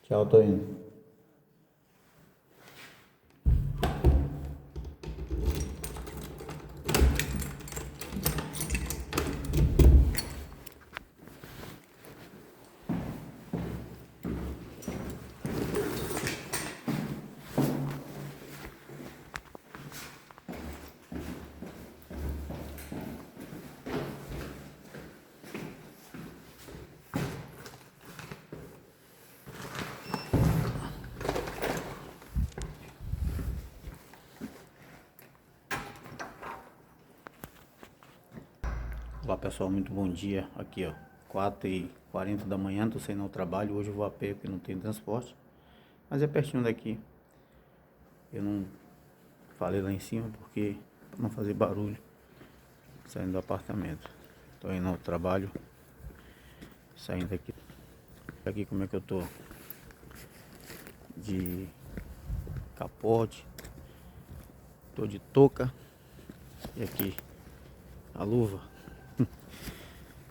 Tchau, tô indo. Olá pessoal, muito bom dia. Aqui ó, 4h40 da manhã, tô saindo ao trabalho. Hoje eu vou a pé porque não tem transporte, mas é pertinho daqui. Eu não falei lá em cima porque pra não fazer barulho saindo do apartamento. Tô indo ao trabalho, saindo aqui. Aqui como é que eu tô? De capote, tô de touca e aqui a luva.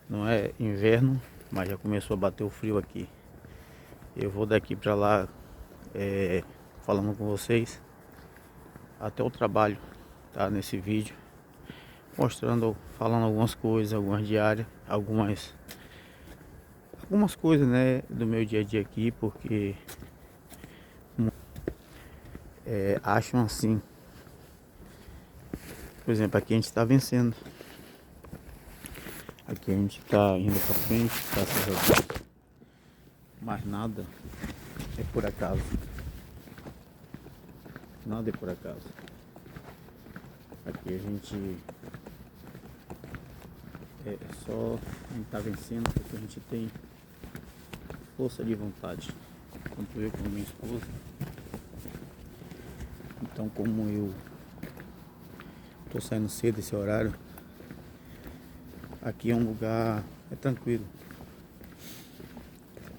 Não é inverno, mas já começou a bater o frio aqui. Eu vou daqui pra lá falando com vocês até o trabalho, tá? Nesse vídeo mostrando, falando algumas coisas, algumas diárias, algumas coisas, né, do meu dia a dia aqui, porque acham assim, por exemplo, aqui a gente tá vencendo, aqui a gente tá indo pra frente, graças a Deus, mas nada é por acaso, nada é por acaso. Aqui a gente só a gente tá vencendo porque a gente tem força de vontade, tanto eu como minha esposa. Então, como eu tô saindo cedo esse horário, aqui é um lugar tranquilo,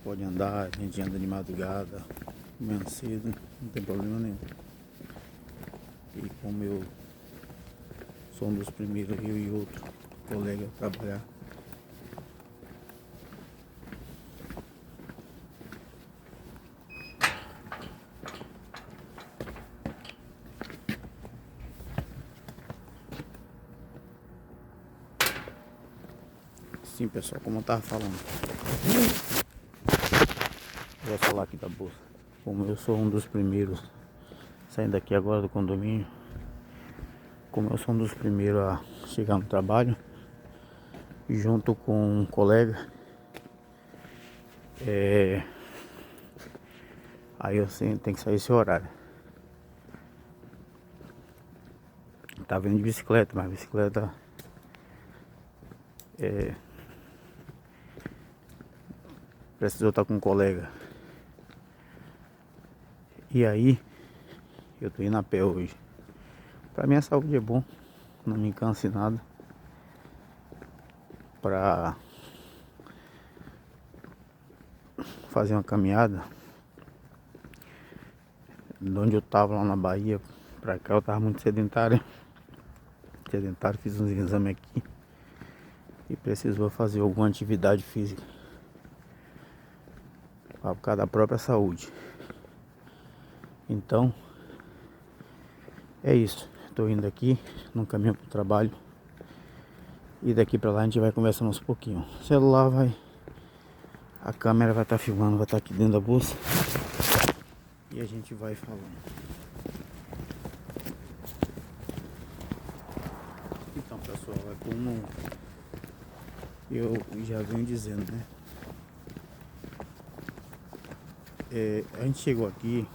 pode andar, a gente anda de madrugada, manhã cedo, não tem problema nenhum. E como eu sou um dos primeiros, eu e outro colega a trabalhar, sim pessoal, como eu tava falando, vou falar aqui da bolsa. Como eu sou um dos primeiros saindo daqui agora do condomínio, como eu sou um dos primeiros a chegar no trabalho, junto com um colega, aí eu sempre tenho que sair esse horário. Tá vindo de bicicleta, mas bicicleta precisou estar com um colega. E aí eu tô indo a pé hoje. Pra mim a saúde é bom, não me canse nada. Pra fazer uma caminhada, de onde eu tava lá na Bahia pra cá, eu tava muito sedentário. Fiz uns exames aqui e precisou fazer alguma atividade física por causa da própria saúde. Então é isso, tô indo aqui no caminho pro trabalho e daqui pra lá a gente vai conversando uns pouquinho. O celular a câmera vai estar filmando, vai estar aqui dentro da bolsa e a gente vai falando. Então pessoal, é como eu já venho dizendo, né? A gente chegou aqui,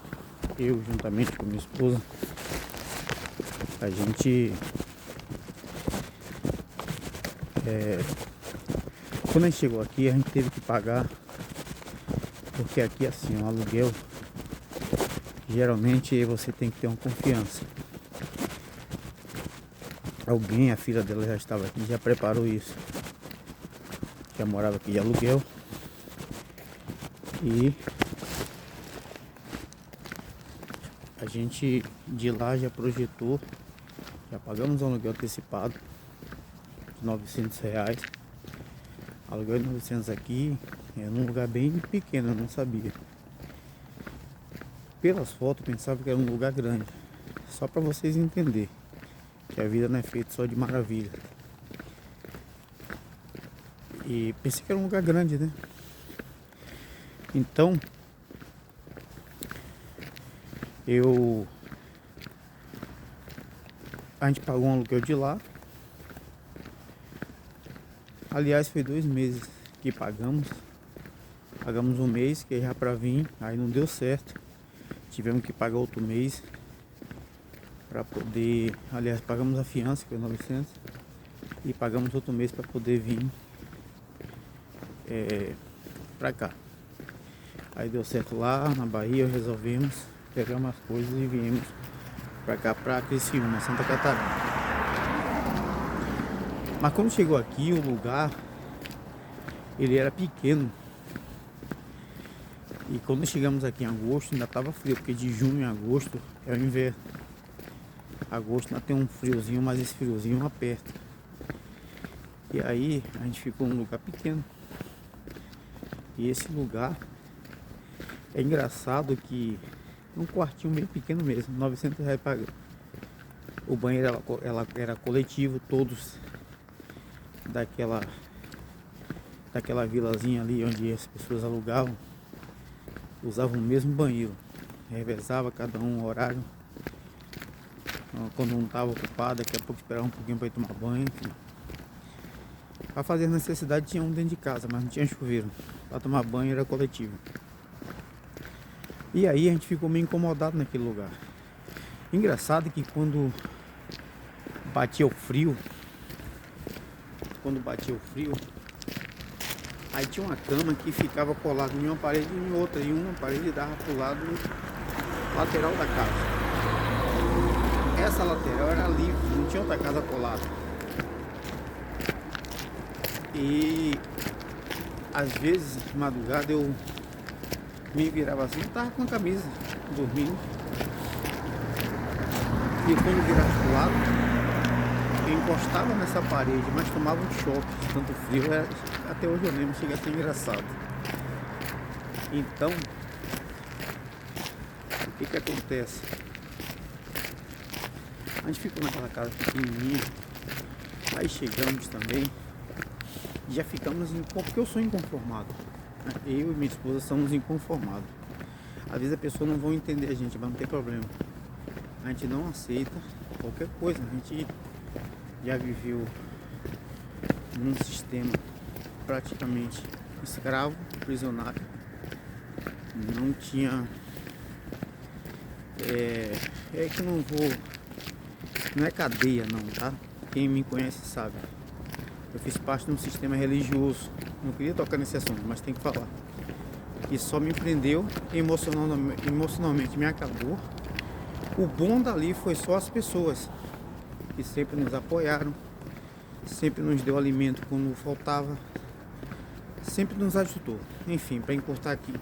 eu juntamente com minha esposa, a gente quando a gente chegou aqui, a gente teve que pagar, porque aqui assim, o aluguel, geralmente você tem que ter uma confiança. Alguém, a filha dela já estava aqui, já preparou isso, já morava aqui de aluguel, e a gente de lá já projetou, já pagamos um aluguel antecipado de R$ 900. Aluguel de 900 aqui é num lugar bem pequeno, eu não sabia. pelas fotos eu pensava que era um lugar grande. Só para vocês entenderem que a vida não é feita só de maravilha. E pensei que era um lugar grande, né? Então a gente pagou um aluguel de lá. Aliás, foi 2 meses que pagamos. Pagamos um mês, que já para vir, aí não deu certo. Tivemos que pagar outro mês para poder, aliás, pagamos a fiança, que foi 900, e pagamos outro mês para poder vir para cá. Aí deu certo lá na Bahia, resolvemos, pegamos as coisas e viemos para cá, para Criciúma, Santa Catarina. Mas quando chegou aqui, o lugar, ele era pequeno. E quando chegamos aqui em agosto, ainda estava frio, porque de junho a agosto é o inverno. Agosto ainda tem um friozinho, mas esse friozinho aperta. E aí a gente ficou num lugar pequeno. E esse lugar é engraçado que é um quartinho meio pequeno mesmo, R$900 pagando. O banheiro ela era coletivo, todos daquela vilazinha ali onde as pessoas alugavam, usavam o mesmo banheiro, revezava cada um o horário. Quando não estava ocupado, daqui a pouco esperava um pouquinho para ir tomar banho, enfim. Para fazer necessidade tinha um dentro de casa, mas não tinha chuveiro. Para tomar banho era coletivo. E aí a gente ficou meio incomodado naquele lugar. Engraçado que quando batia o frio, aí tinha uma cama que ficava colada em uma parede e em outra, e uma parede dava pro lado lateral da casa. Essa lateral era livre, não tinha outra casa colada. E às vezes, de madrugada, eu me virava assim, tava com a camisa, dormindo. E quando virava pro lado, eu encostava nessa parede, mas tomava um choque, tanto frio, até hoje eu lembro, chega a ser engraçado. Então, o que acontece? A gente ficou naquela casa pequenininha, aí chegamos também, já ficamos porque eu sou inconformado, né? Eu e minha esposa somos inconformados. Às vezes a pessoa não vai entender a gente, mas não tem problema. A gente não aceita qualquer coisa. A gente já viveu num sistema praticamente escravo, prisionário. Não tinha... que não vou... Não é cadeia não, tá? Quem me conhece sabe. Eu fiz parte de um sistema religioso. Não queria tocar nesse assunto, mas tem que falar. Que só me prendeu, emocionalmente me acabou. O bom dali foi só as pessoas que sempre nos apoiaram, sempre nos deu alimento quando faltava, sempre nos ajudou. Enfim, para encurtar aqui.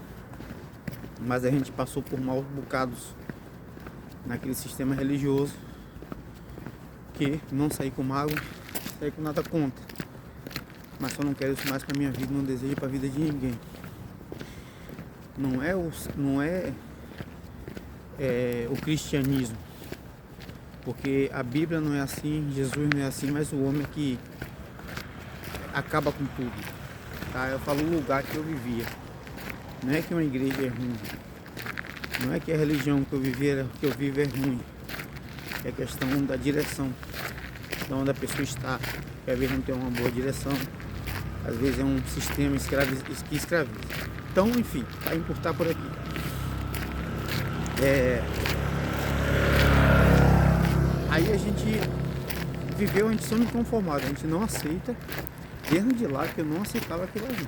Mas a gente passou por maus bocados naquele sistema religioso, que não saí com mágoa, saí com nada contra. Mas só não quero isso mais para minha vida, não desejo para a vida de ninguém. Não é o cristianismo, porque a Bíblia não é assim, Jesus não é assim, mas o homem é que acaba com tudo, tá? Eu falo o lugar que eu vivia. Não é que uma igreja é ruim, não é que a religião que eu vivo é ruim, é questão da direção, de onde a pessoa está, que às vezes não tem uma boa direção, às vezes é um sistema que escraviza. Então, enfim, para encurtar por aqui. Aí a gente viveu, a gente só inconformado, a gente não aceita, desde de lá que eu não aceitava aquilo ali.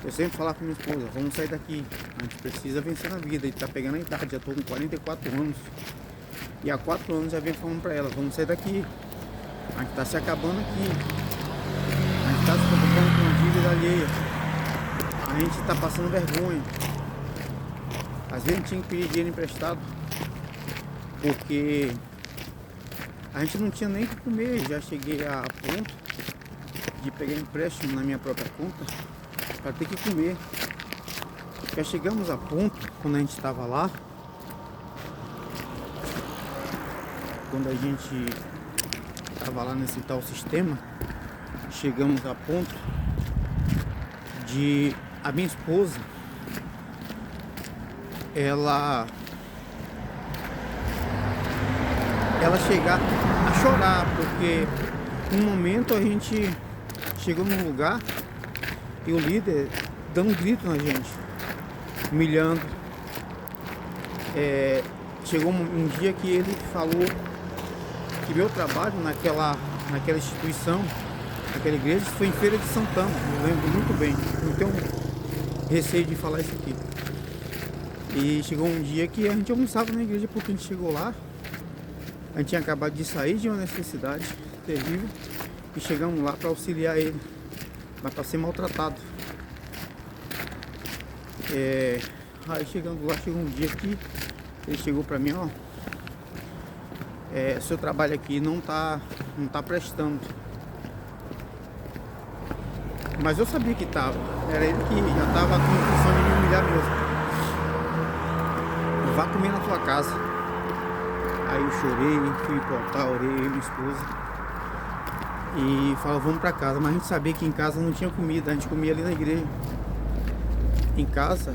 Eu sempre falava com minha esposa, vamos sair daqui, a gente precisa vencer na vida, a gente tá pegando a idade, já tô com 44 anos, e há 4 anos já venho falando pra ela, vamos sair daqui, a gente tá se acabando aqui, a gente tá se preocupando com a dívida alheia, a gente tá passando vergonha. Às vezes a gente tinha que pedir dinheiro emprestado, porque a gente não tinha nem o que comer. Já cheguei a ponto de pegar empréstimo na minha própria conta para ter que comer. Já chegamos a ponto, quando a gente estava lá, quando a gente estava lá nesse tal sistema, chegamos a ponto de a minha esposa, ela chegar a chorar, porque um momento a gente chegou num lugar e o líder dando um grito na gente, humilhando. Chegou um dia que ele falou que meu trabalho naquela instituição, naquela igreja, foi em Feira de Santana. Eu lembro muito bem, não tenho receio de falar isso aqui. E chegou um dia que a gente almoçava na igreja, porque a gente chegou lá, a gente tinha acabado de sair de uma necessidade terrível e chegamos lá para auxiliar ele, mas para ser maltratado. Aí chegando lá, chegou um dia que ele chegou para mim, ó, seu trabalho aqui não tá prestando. Mas eu sabia que tava, era ele que já tava com intenção de me humilhar mesmo. Vá comer na tua casa. Aí eu chorei, fui pro altar, orei, eu e minha esposa, e falou, vamos pra casa. Mas a gente sabia que em casa não tinha comida, a gente comia ali na igreja. Em casa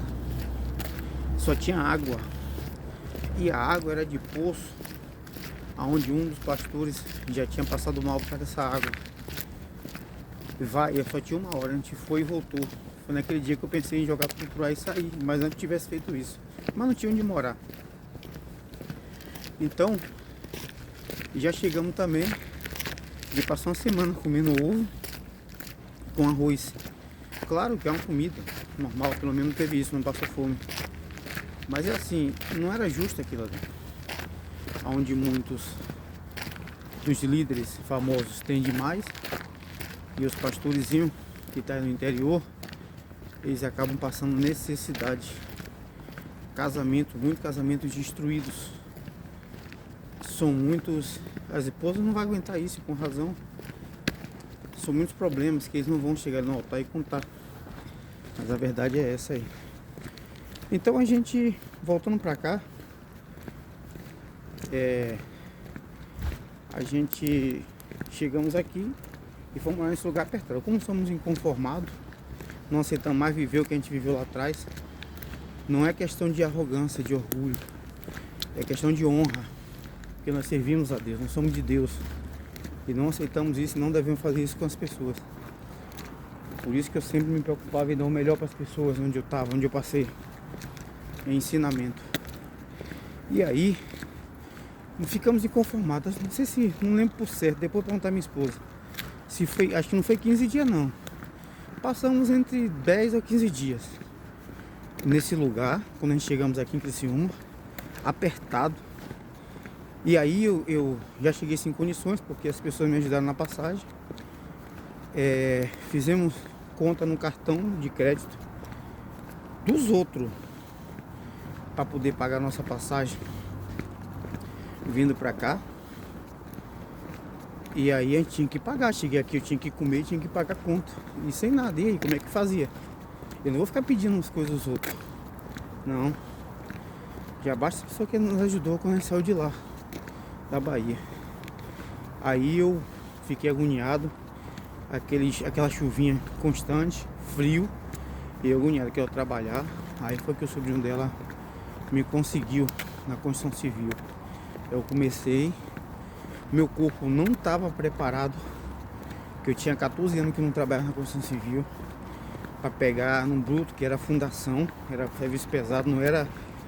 só tinha água, e a água era de poço, aonde um dos pastores já tinha passado mal por causa dessa água. Eu só tinha uma hora, a gente foi e voltou. Foi naquele dia que eu pensei em jogar tudo por aí e sair, mas antes tivesse feito isso. Mas não tinha onde morar. Então, já chegamos também de passar uma semana comendo ovo com arroz. Claro que é uma comida normal, pelo menos não teve isso, não passou fome. Mas é assim, não era justo aquilo ali. Onde muitos dos líderes famosos têm demais, e os pastorezinhos que estão no interior, eles acabam passando necessidade. Muitos casamentos destruídos. São muitos, as esposas não vão aguentar isso, com razão. São muitos problemas que eles não vão chegar no altar e contar. Mas a verdade é essa aí. Então a gente, voltando pra cá, a gente chegamos aqui e fomos lá nesse lugar apertado. Como somos inconformados, não aceitamos mais viver o que a gente viveu lá atrás. Não é questão de arrogância, de orgulho, é questão de honra. Porque nós servimos a Deus, nós somos de Deus. E não aceitamos isso, não devemos fazer isso com as pessoas. Por isso que eu sempre me preocupava em dar o melhor para as pessoas, onde eu estava, onde eu passei. Em ensinamento. E aí, ficamos inconformados. Não sei se, não lembro por certo, depois perguntar à minha esposa. Se foi, acho que não foi 15 dias não. Passamos entre 10 ou 15 dias nesse lugar, quando a gente chegamos aqui em Criciúma, apertado. E aí eu já cheguei sem condições, porque as pessoas me ajudaram na passagem. Fizemos conta no cartão de crédito dos outros para poder pagar a nossa passagem vindo pra cá. E aí a gente tinha que pagar. Cheguei aqui, eu tinha que comer, tinha que pagar conta. E sem nada. E aí, como é que fazia? Eu não vou ficar pedindo as coisas dos outros. Não. Já basta a pessoa que nos ajudou quando a gente saiu de lá, da Bahia. Aí eu fiquei agoniado. Aquela chuvinha constante, frio. E eu agoniado, quero trabalhar. Aí foi que o sobrinho dela me conseguiu na construção civil. Eu comecei, meu corpo não estava preparado, porque eu tinha 14 anos que não trabalhava na construção civil, para pegar num bruto, que era fundação, era serviço pesado, não era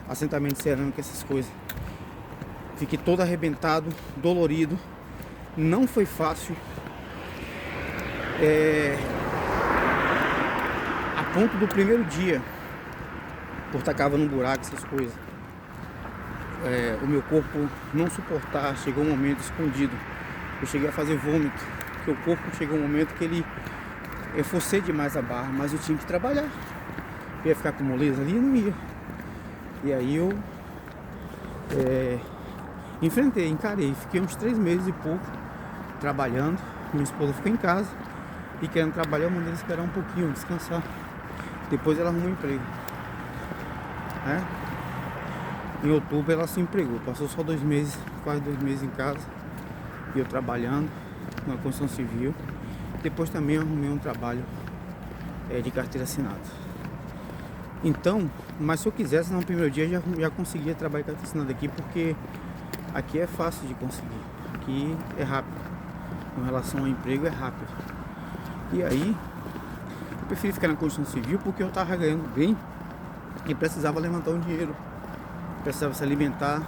assentamento cerâmico, essas coisas. Fiquei todo arrebentado, dolorido, não foi fácil. A ponto do primeiro dia, por estar cavando um buraco, essas coisas, o meu corpo não suportar, chegou um momento escondido, eu cheguei a fazer vômito, porque o corpo chegou um momento que eu forcei demais a barra, mas eu tinha que trabalhar. Eu ia ficar com moleza ali? Não ia. E aí eu encarei, fiquei uns 3 meses e pouco trabalhando. Minha esposa ficou em casa e querendo trabalhar, eu mandei ela esperar um pouquinho, descansar. Depois ela arrumou um emprego. né? Em outubro ela se empregou, passou só 2 meses, quase 2 meses em casa, e eu trabalhando na construção civil. Depois também arrumei um trabalho de carteira assinada. Então, mas se eu quisesse no primeiro dia já conseguia trabalhar com carteira assinada aqui, porque aqui é fácil de conseguir, aqui é rápido, com relação ao emprego é rápido. E aí eu preferi ficar na construção civil porque eu estava ganhando bem e precisava levantar um dinheiro, precisava se alimentar,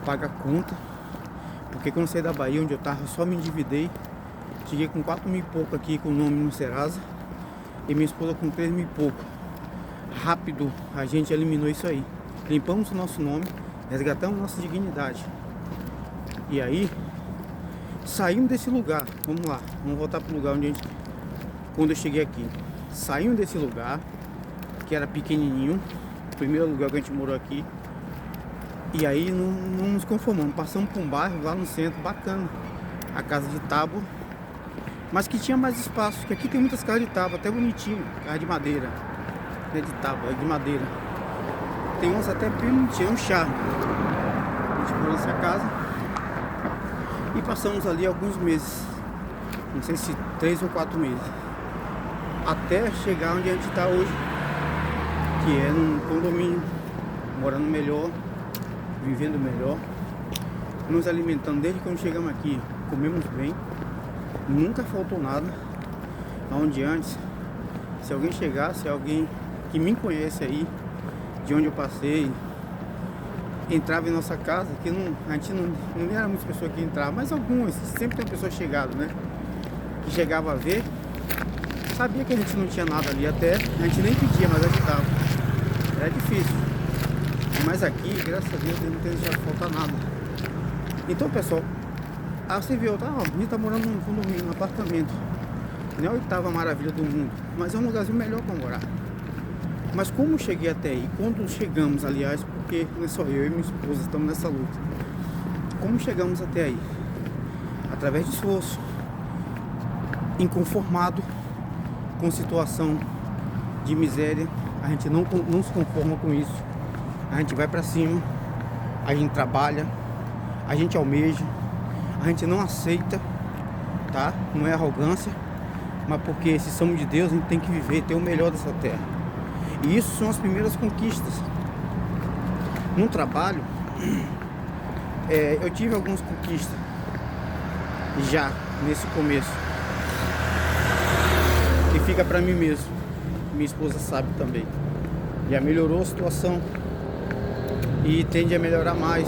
pagar conta, porque quando eu saí da Bahia, onde eu estava, só me endividei. Cheguei com 4 mil e pouco aqui com o nome no Serasa e minha esposa com 3 mil e pouco. Rápido a gente eliminou isso aí, limpamos o nosso nome, resgatamos nossa dignidade. E aí saímos desse lugar. Vamos lá, vamos voltar para o lugar onde a gente, quando eu cheguei aqui, saímos desse lugar que era pequenininho, o primeiro lugar que a gente morou aqui. E aí não nos conformamos, passamos por um bairro lá no centro bacana, a casa de tábua, mas que tinha mais espaço, que aqui tem muitas casas de tábua, até bonitinho, casa de madeira, não é de tábua, é de madeira. Tem uns até bem bonitinhos, é um charme. A gente morou nessa casa e passamos ali alguns meses, não sei se 3 ou 4 meses, até chegar onde a gente está hoje, que é num condomínio, morando melhor, vivendo melhor, nos alimentando. Desde quando chegamos aqui, comemos bem, nunca faltou nada. Onde antes, se alguém chegasse, alguém que me conhece aí, de onde eu passei, entrava em nossa casa, que a gente não era muitas pessoas que entravam, mas algumas, sempre tem pessoas chegadas, né? Que chegava a ver, sabia que a gente não tinha nada ali, até a gente nem pedia, mas ajudava. Era difícil. Mas aqui, graças a Deus, não tem deixado faltar nada. Então, pessoal, você viu, a gente tá morando num condomínio, num apartamento. Não é a 8ª maravilha do mundo, mas é um lugarzinho melhor para morar. Mas como eu cheguei até aí, quando chegamos, aliás, porque não é só eu e minha esposa estamos nessa luta. Como chegamos até aí? Através de esforço, inconformado com situação de miséria, a gente não se conforma com isso. A gente vai pra cima, a gente trabalha, a gente almeja, a gente não aceita, tá? Não é arrogância, mas porque se somos de Deus, a gente tem que viver, ter o melhor dessa terra. E isso são as primeiras conquistas. No trabalho, eu tive algumas conquistas já nesse começo, que fica pra mim mesmo. Minha esposa sabe também. Já melhorou a situação e tende a melhorar mais.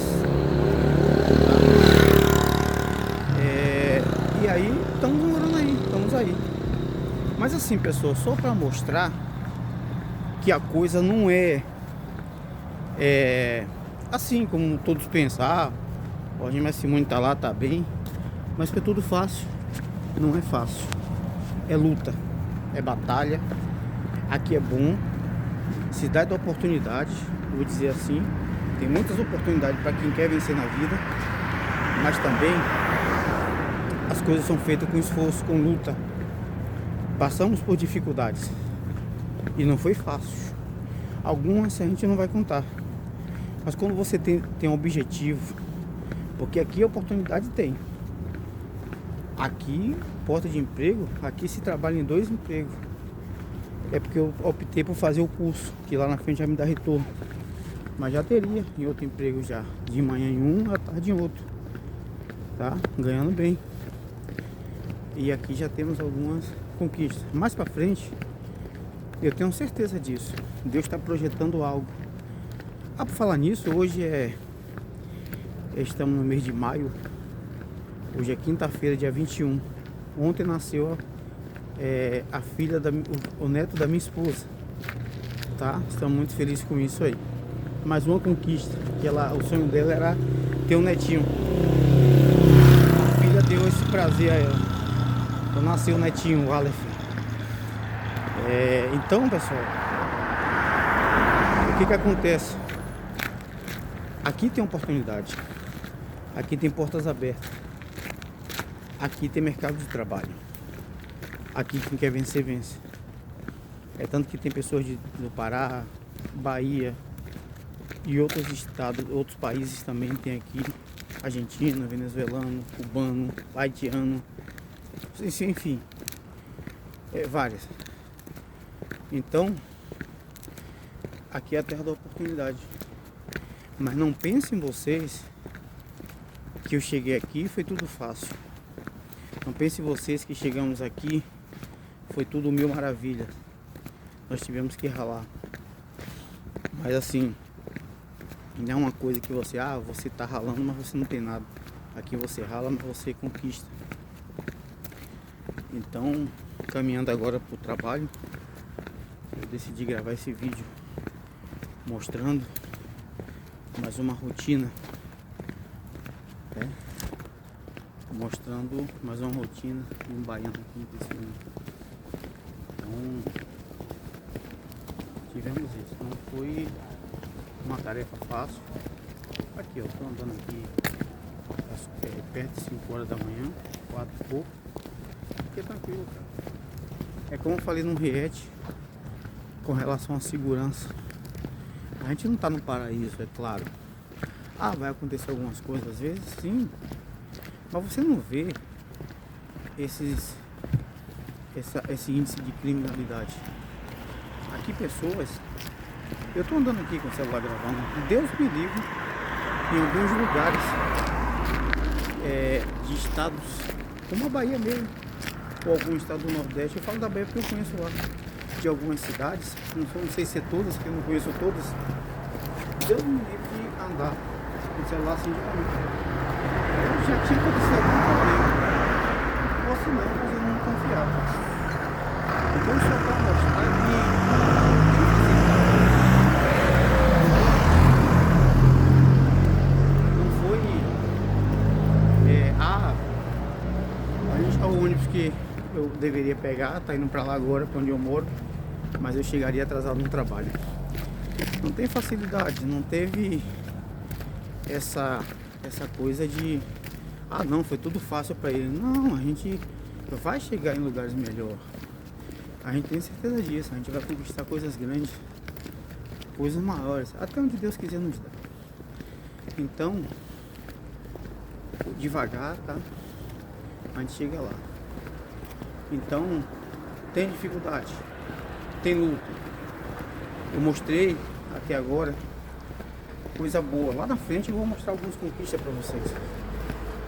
E aí estamos morando aí, estamos aí. Mas assim, pessoal, só para mostrar que a coisa não é assim como todos pensam. O Roger Simone tá lá, tá bem, mas que é tudo fácil. Não é fácil, é luta, é batalha. Aqui é bom, cidade da oportunidade, vou dizer assim. Tem muitas oportunidades para quem quer vencer na vida, mas também as coisas são feitas com esforço, com luta. Passamos por dificuldades e não foi fácil. Algumas a gente não vai contar, mas quando você tem um objetivo, porque aqui a oportunidade tem. Aqui, porta de emprego, aqui se trabalha em 2 empregos. É porque eu optei por fazer o curso, que lá na frente já me dá retorno. Mas já teria em outro emprego já, de manhã em um, à tarde em outro, tá? Ganhando bem. E aqui já temos algumas conquistas. Mais pra frente, eu tenho certeza disso. Deus está projetando algo. Por falar nisso, hoje estamos no mês de maio. Hoje é quinta-feira, dia 21. Ontem nasceu a filha, o neto da minha esposa, tá? Estamos muito felizes com isso aí. Mais uma conquista, que o sonho dela era ter um netinho. A filha deu esse prazer a ela. Então nasceu o netinho, o Aleph. Então, pessoal, o que acontece? Aqui tem oportunidade, aqui tem portas abertas, aqui tem mercado de trabalho, aqui quem quer vencer, vence. Tanto que tem pessoas do Pará, Bahia, E outros estados, outros países também tem aqui, argentino, venezuelano, cubano, haitiano, enfim, várias. Então, aqui é a terra da oportunidade. Mas não pensem vocês que eu cheguei aqui e foi tudo fácil. Não pensem vocês que chegamos aqui foi tudo mil maravilhas. Nós tivemos que ralar. Mas assim, não é uma coisa que você tá ralando, mas você não tem nada. Aqui você rala, mas você conquista. Então, caminhando agora pro trabalho, eu decidi gravar esse vídeo mostrando mais uma rotina, mostrando mais uma rotina de um baiano aqui desse ano. Então, tivemos isso. Não foi uma tarefa fácil. Aqui, eu tô andando aqui perto de 5 horas da manhã, 4 e pouco. Aqui é tranquilo, cara. É como eu falei no react com relação à segurança. A gente não tá no paraíso, é claro. Vai acontecer algumas coisas às vezes, sim. Mas você não vê esse índice de criminalidade. Aqui pessoas... Eu tô andando aqui com o celular gravando. Deus me livre, em alguns lugares de estados, como a Bahia mesmo, ou algum estado do Nordeste. Eu falo da Bahia porque eu conheço lá, de algumas cidades, não sei se é todas, porque eu não conheço todas. Deus me livre de andar com o celular assim de caminho. Eu já tinha acontecido algum problema, ou se não, mas eu não confiava. Então só para mostrar que o ônibus que eu deveria pegar tá indo pra lá agora, pra onde eu moro, mas eu chegaria atrasado no trabalho. Não tem facilidade, não teve essa coisa de não, foi tudo fácil pra ele. Não, a gente vai chegar em lugares melhores. A gente tem certeza disso, a gente vai conquistar coisas grandes, coisas maiores, até onde Deus quiser nos dar. Então, devagar, tá? A gente chega lá. Então, tem dificuldade, tem luta. Eu mostrei até agora coisa boa. Lá na frente eu vou mostrar algumas conquistas para vocês,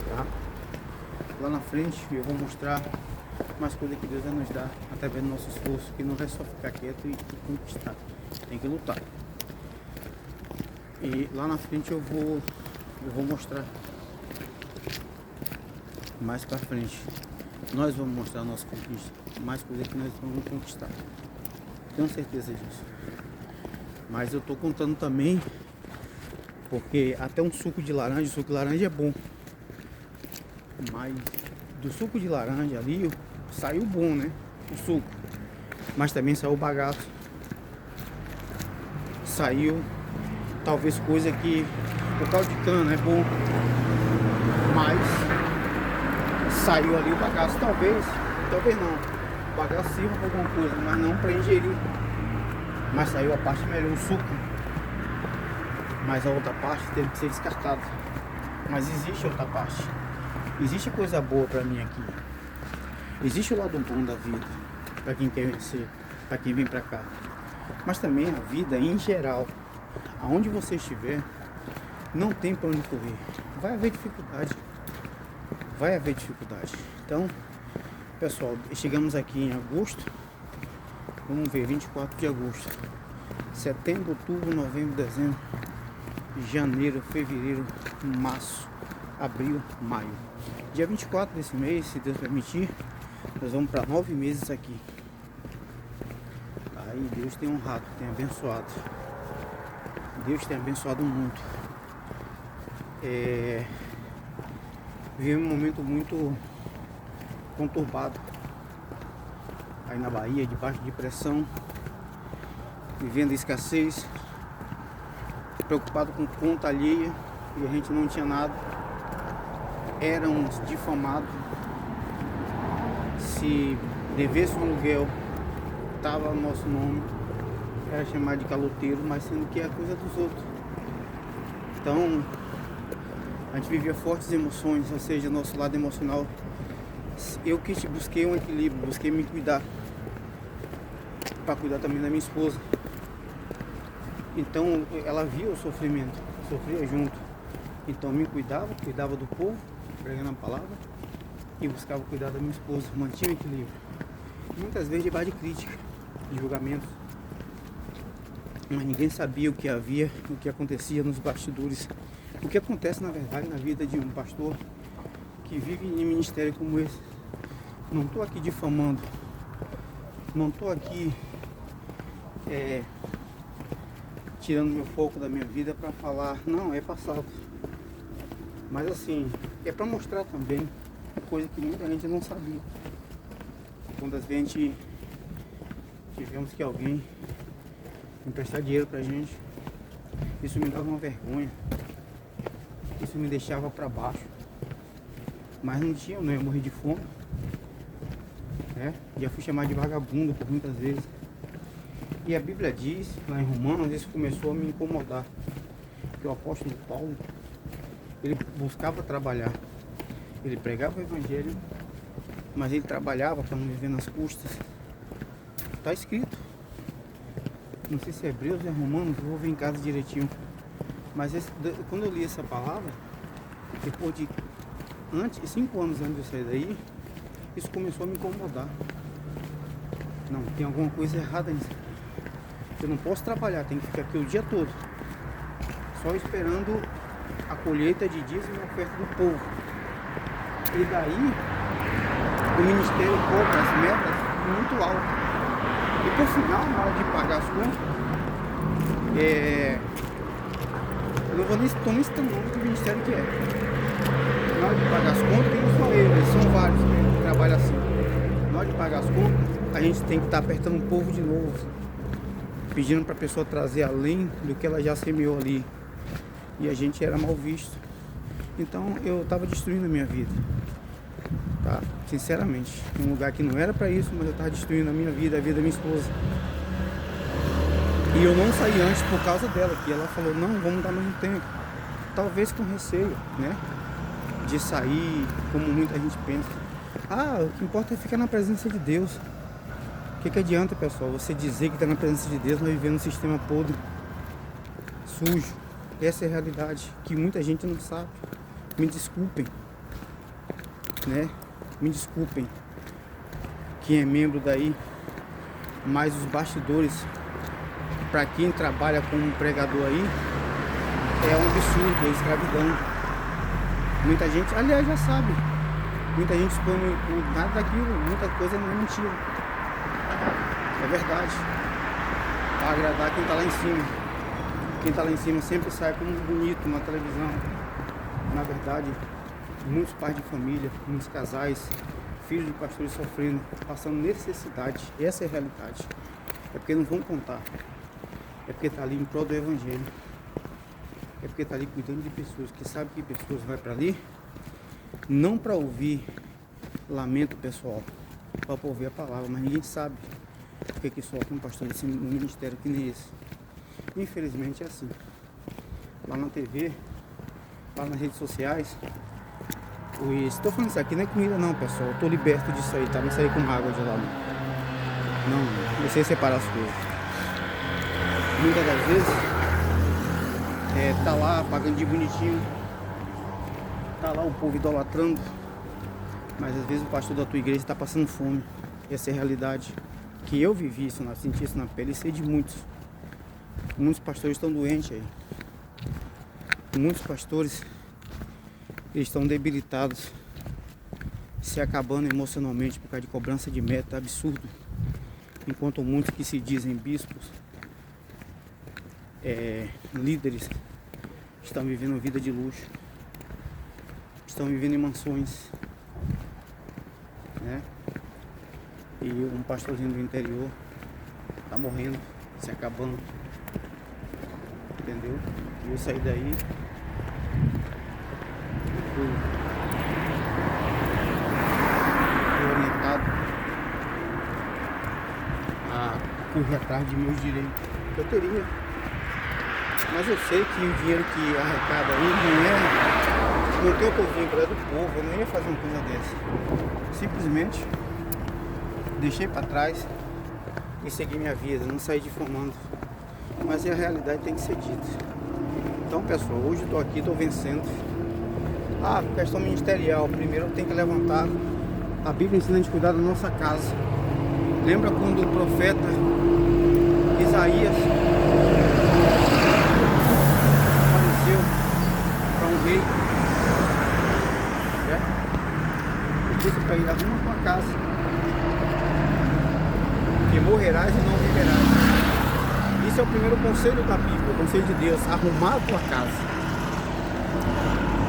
tá? Lá na frente eu vou mostrar mais coisas que Deus vai nos dar através do nosso esforço, que não é só ficar quieto e conquistar, tem que lutar. E lá na frente eu vou mostrar mais pra frente. Nós vamos mostrar a nossa conquista, mais coisas que nós vamos conquistar. Tenho certeza disso. Mas eu tô contando também, porque até um suco de laranja é bom. Mas do suco de laranja ali saiu bom, né? O suco. Mas também saiu o bagaço. Saiu talvez coisa que o caldo de cana é bom, mas saiu ali o bagaço, talvez não, o bagaço sirva para alguma coisa, mas não para ingerir. Mas saiu a parte melhor, o suco, mas a outra parte teve que ser descartada. Mas existe outra parte, existe coisa boa para mim aqui, existe o lado bom da vida, para quem quer vencer, para quem vem para cá. Mas também a vida em geral, aonde você estiver, não tem para onde correr, vai haver dificuldade. Então, pessoal, chegamos aqui em agosto. Vamos ver, 24 de agosto, setembro, outubro, novembro, dezembro, janeiro, fevereiro, março, abril, maio. Dia 24 desse mês, se Deus permitir, nós vamos para 9 meses aqui. Aí Deus tem honrado, tem abençoado. Deus tem abençoado muito. Vivemos um momento muito conturbado aí na Bahia, debaixo de pressão, vivendo escassez, preocupado com conta alheia, e a gente não tinha nada. Éramos difamados. Se devesse um aluguel, estava no nosso nome. era chamado de caloteiro, mas sendo que é coisa dos outros. Então, a gente vivia fortes emoções, ou seja, nosso lado emocional. Eu que busquei um equilíbrio, busquei me cuidar, para cuidar também da minha esposa. Então, ela via o sofrimento, sofria junto. Então, me cuidava do povo, pregando a palavra, e buscava cuidar da minha esposa, mantinha o equilíbrio. Muitas vezes debaixo de crítica, de julgamentos, mas ninguém sabia o que havia, o que acontecia nos bastidores, o que acontece na verdade na vida de um pastor que vive em ministério como esse. Não estou aqui difamando, não estou aqui tirando meu foco da minha vida para falar, não, é passado. Mas assim, é para mostrar também coisa que muita gente não sabia. Quando às vezes a gente tivemos que alguém emprestar dinheiro pra gente, isso me dava uma vergonha, isso me deixava para baixo. Mas não tinha, eu não ia morrer de fome, né? Já fui chamado de vagabundo por muitas vezes. E a Bíblia diz, lá em Romanos, isso começou a me incomodar, que o apóstolo Paulo, ele buscava trabalhar, ele pregava o evangelho, mas ele trabalhava para não viver nas custas. Está escrito, não sei se é Hebreus ou é Romanos, eu vou ver em casa direitinho. Mas quando eu li essa palavra, depois de 5 anos antes de eu sair daí, isso começou a me incomodar. Não, tem alguma coisa errada nisso. Eu não posso trabalhar, tenho que ficar aqui o dia todo, só esperando a colheita de dízimo e a oferta do povo. E daí, o ministério cobra as metas muito altas. E por final, na hora de pagar as contas, eu não vou nem citando o nome do ministério que é. Na hora de pagar as contas, tem não só eles são vários que trabalham assim. Na hora de pagar as contas, a gente tem que estar apertando o povo de novo, pedindo para a pessoa trazer além do que ela já semeou ali. E a gente era mal visto. Então eu estava destruindo a minha vida, tá? Sinceramente, um lugar que não era para isso, mas eu estava destruindo a minha vida, a vida da minha esposa. E eu não saí antes por causa dela, que ela falou, não, vamos dar mais um tempo. Talvez com receio, né? De sair, como muita gente pensa. O que importa é ficar na presença de Deus. O que adianta, pessoal, você dizer que está na presença de Deus, mas viver num sistema podre, sujo? Essa é a realidade, que muita gente não sabe. Me desculpem, né? Me desculpem quem é membro daí, mas os bastidores, para quem trabalha como pregador aí, é um absurdo, é escravidão. Muita gente, aliás, já sabe, muita gente expõe nada daquilo, muita coisa não é mentira, é verdade, para agradar quem está lá em cima. Quem está lá em cima sempre sai como bonito na televisão. Na verdade, muitos pais de família, muitos casais, filhos de pastores sofrendo, passando necessidade. Essa é a realidade. É porque não vão contar. É porque está ali em prol do evangelho. É porque está ali cuidando de pessoas, que sabe que pessoas vão para ali, não para ouvir lamento pessoal, para ouvir a palavra, mas ninguém sabe o que sofre um pastor nesse ministério que nem esse. Infelizmente é assim. Lá na TV, lá nas redes sociais. Estou falando isso aqui não é comida não, pessoal. Eu tô liberto disso aí, tá? Não sair com água de lá não sei separar as coisas. Muitas das vezes tá lá pagando de bonitinho, tá lá o povo idolatrando, mas às vezes o pastor da tua igreja está passando fome. Essa é a realidade. Que eu vivi isso, senti isso na pele e sei de muitos. Muitos pastores estão doentes aí. Muitos pastores estão debilitados, se acabando emocionalmente por causa de cobrança de meta, absurdo. Enquanto muitos que se dizem bispos, líderes, estão vivendo vida de luxo, estão vivendo em mansões, né? E um pastorzinho do interior está morrendo, se acabando. Entendeu? E eu saí daí, fui orientado a correr atrás de meus direitos. eu teria. Mas eu sei que o dinheiro que arrecada aí não tem o que eu vim para do povo, eu não ia fazer uma coisa dessa. Simplesmente deixei para trás e segui minha vida, não saí difamando. Mas a realidade tem que ser dita. Então, pessoal, hoje eu tô aqui, tô vencendo. Questão ministerial, primeiro eu tenho que levantar. A Bíblia ensina a gente cuidar da nossa casa. Lembra quando o profeta Isaías apareceu para um rei, e disse para ele: arruma a tua casa, que morrerás e não viverás. Esse é o primeiro conselho da Bíblia, o conselho de Deus: arrumar a tua casa.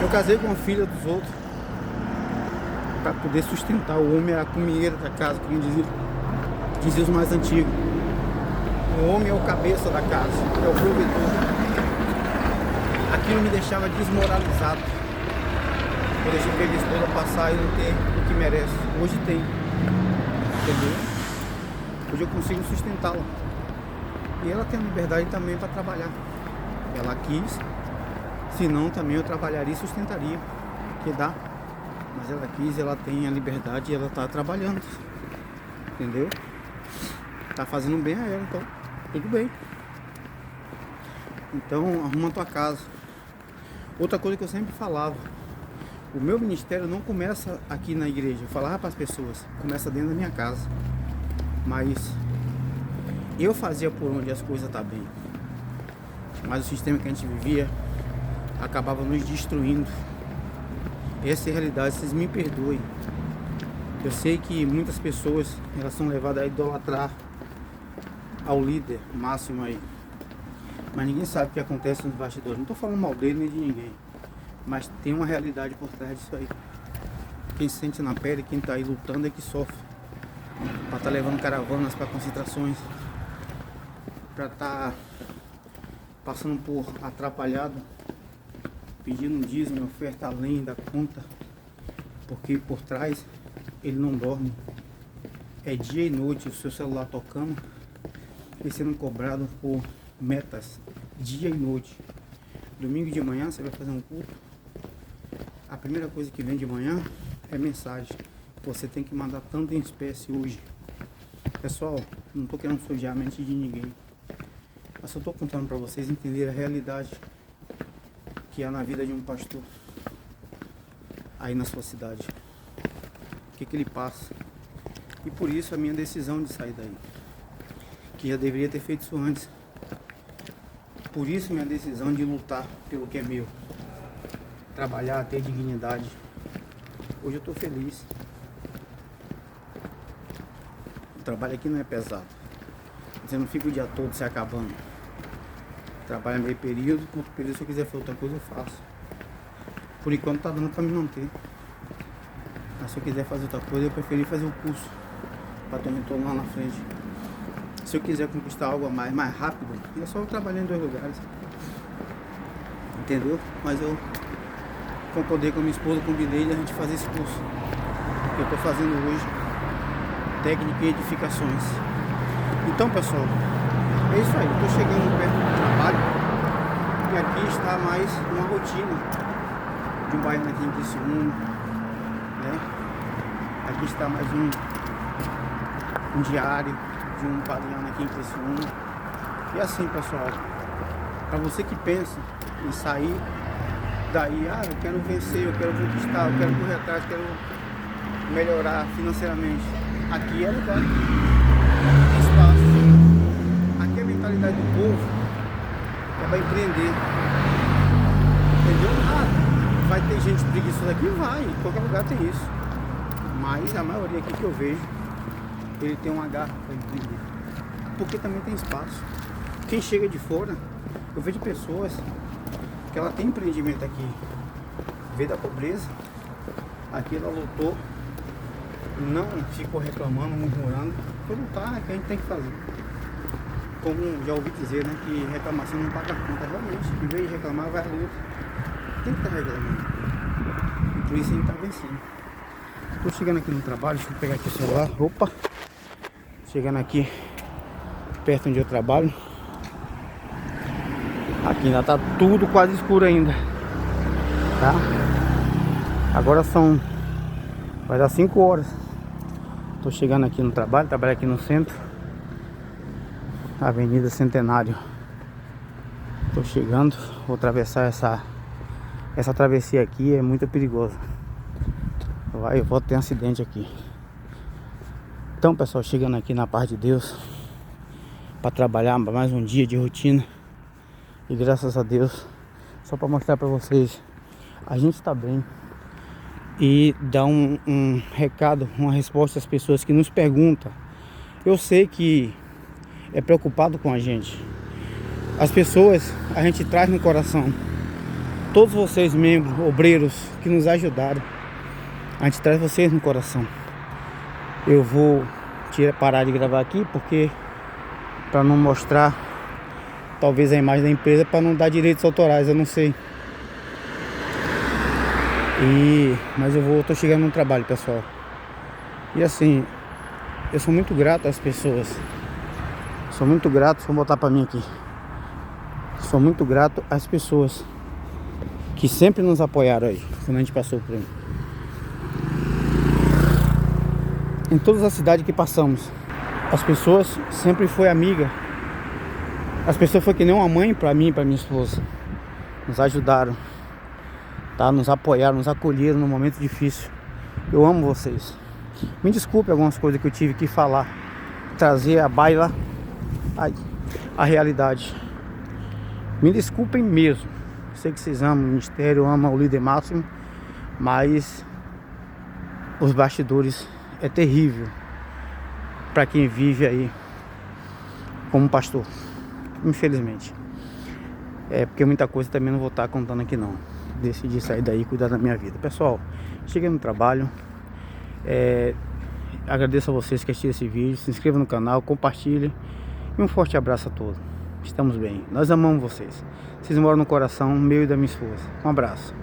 Eu casei com a filha dos outros para poder sustentar. O homem era a comieira da casa, como dizia os mais antigos. O homem é o cabeça da casa, é o provedor. Aquilo me deixava desmoralizado. Eu deixei ver a esposa passar e não ter o que merece. Hoje tem, entendeu? Hoje eu consigo sustentá-la. E ela tem a liberdade também para trabalhar. Ela quis, senão também eu trabalharia e sustentaria, que dá. Mas ela quis, ela tem a liberdade e ela está trabalhando, entendeu? Tá fazendo bem a ela, então tudo bem. Então arruma a tua casa. Outra coisa que eu sempre falava: o meu ministério não começa aqui na igreja. Eu falava para as pessoas: começa dentro da minha casa. Mas eu fazia por onde as coisas tá bem. Mas o sistema que a gente vivia acabava nos destruindo. Essa é a realidade, vocês me perdoem. Eu sei que muitas pessoas, elas são levadas a idolatrar ao líder máximo aí. Mas ninguém sabe o que acontece nos bastidores. Não estou falando mal dele nem de ninguém. Mas tem uma realidade por trás disso aí. Quem sente na pele, quem está aí lutando é que sofre. Para estar levando caravanas para concentrações. Para estar passando por atrapalhado. Pedindo um dízimo, oferta além da conta. Porque por trás ele não dorme. É dia e noite o seu celular tocando e sendo cobrado por metas, dia e noite. Domingo de manhã você vai fazer um culto. A primeira coisa que vem de manhã é mensagem: você tem que mandar tanto em espécie hoje. Pessoal, não estou querendo sujar a mente de ninguém, mas só estou contando para vocês entenderem a realidade que há na vida de um pastor aí na sua cidade. O que ele passa. E por isso a minha decisão de sair daí, que já deveria ter feito isso antes. Por isso minha decisão de lutar pelo que é meu, trabalhar, ter dignidade. Hoje eu estou feliz. O trabalho aqui não é pesado. Você não fica o dia todo se acabando. Trabalho meio período, outro período se eu quiser fazer outra coisa eu faço. Por enquanto tá dando para me manter. Mas se eu quiser fazer outra coisa eu preferi fazer o curso para ter um retorno lá na frente. Se eu quiser conquistar algo a mais rápido, é só eu trabalhar em 2 lugares. Entendeu? Mas eu concordei com a minha esposa, combinei de a gente fazer esse curso que eu estou fazendo hoje, técnica e edificações. Então, pessoal, é isso aí. Estou chegando perto do trabalho e aqui está mais uma rotina de um baiano aqui em Criciúma, né? Aqui está mais um diário de um baiano aqui em Criciúma. E assim, pessoal, para você que pensa em sair daí, eu quero vencer, eu quero conquistar, eu quero correr atrás, quero melhorar financeiramente, aqui é lugar, tem espaço. Aqui a mentalidade do povo é para empreender, entendeu? Vai ter gente preguiçosa aqui? Vai, em qualquer lugar tem isso, mas a maioria aqui que eu vejo, ele tem uma garra para empreender, porque também tem espaço. Quem chega de fora, eu vejo pessoas que ela tem empreendimento aqui, veio da pobreza, aqui ela lutou, não ficou reclamando, murmurando, por lutar, que a gente tem que fazer. Como já ouvi dizer, né, que reclamação não paga conta. Realmente, em vez de reclamar, vai à luta. Tem que estar reclamando. E por isso a gente está vencendo. Estou chegando aqui no trabalho, deixa eu pegar aqui o celular. Opa! Chegando aqui perto onde eu trabalho. Aqui ainda tá tudo quase escuro ainda, tá? Agora vai dar 5 horas. Tô chegando aqui no trabalho aqui no centro, Avenida Centenário. Tô chegando, vou atravessar essa travessia aqui, é muito perigosa. Vai e volta, tem acidente aqui. Então, pessoal, chegando aqui na paz de Deus para trabalhar mais um dia de rotina. E graças a Deus, só para mostrar para vocês, a gente está bem. E dar um recado, uma resposta às pessoas que nos perguntam. Eu sei que é preocupado com a gente. As pessoas a gente traz no coração. Todos vocês, membros, obreiros que nos ajudaram, a gente traz vocês no coração. Eu vou parar de gravar aqui porque para não mostrar talvez a imagem da empresa, para não dar direitos autorais, eu não sei. Mas tô chegando no trabalho, pessoal. E assim, eu sou muito grato às pessoas. Sou muito grato, vou botar para mim aqui. Sou muito grato às pessoas que sempre nos apoiaram aí, quando a gente passou por aí. Em todas as cidades que passamos, as pessoas sempre foi amiga. As pessoas foi que nem uma mãe para mim e para minha esposa. Nos ajudaram, tá? Nos apoiaram, nos acolheram no momento difícil. Eu amo vocês. Me desculpe algumas coisas que eu tive que falar, trazer à baila a realidade. Me desculpem mesmo. Sei que vocês amam o ministério, amam o líder máximo, mas os bastidores é terrível para quem vive aí como pastor. Infelizmente. Porque muita coisa também não vou estar contando aqui não. Decidi sair daí e cuidar da minha vida. Pessoal, cheguei no trabalho. Agradeço a vocês que assistiram esse vídeo. Se inscreva no canal, compartilhe. E um forte abraço a todos. Estamos bem. Nós amamos vocês. Vocês moram no coração meu e da minha esposa. Um abraço.